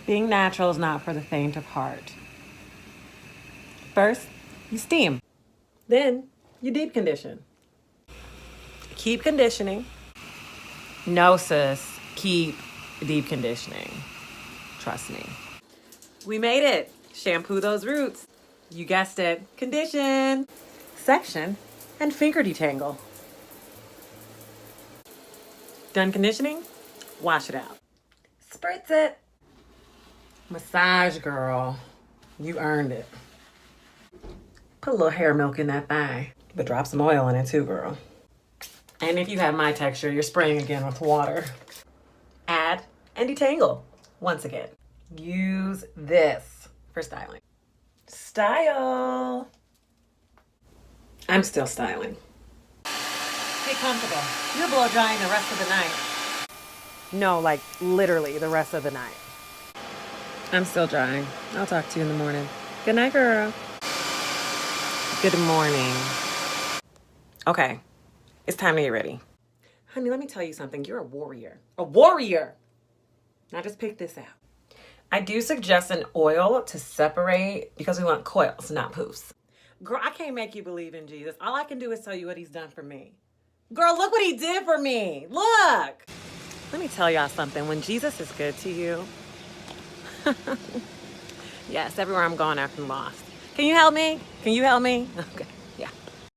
Being natural is not for the faint of heart. First, you steam. Then, you deep condition. Keep conditioning. No, sis. Keep deep conditioning. Trust me. We made it. Shampoo those roots. You guessed it. Condition, section, and finger detangle. Done conditioning? Wash it out. Spritz it. Massage, girl. You earned it. Put a little hair milk in that thing, but drop some oil in it too, girl. And if you have my texture, you're spraying again with water. Add and detangle once again. Use this for styling. Style. I'm still styling. Get comfortable. You're blow drying the rest of the night. No, like literally the rest of the night. I'm still drying. I'll talk to you in the morning. Good night, girl. Good morning. Okay, it's time to get ready. Honey, let me tell you something. You're a warrior. A warrior! Now just pick this out. I do suggest an oil to separate because we want coils, not poofs. Girl, I can't make you believe in Jesus. All I can do is tell you what he's done for me. Girl, look what he did for me. Look! Let me tell y'all something. When Jesus is good to you, yes, everywhere I'm going, I've been lost. Can you help me? Can you help me? Okay.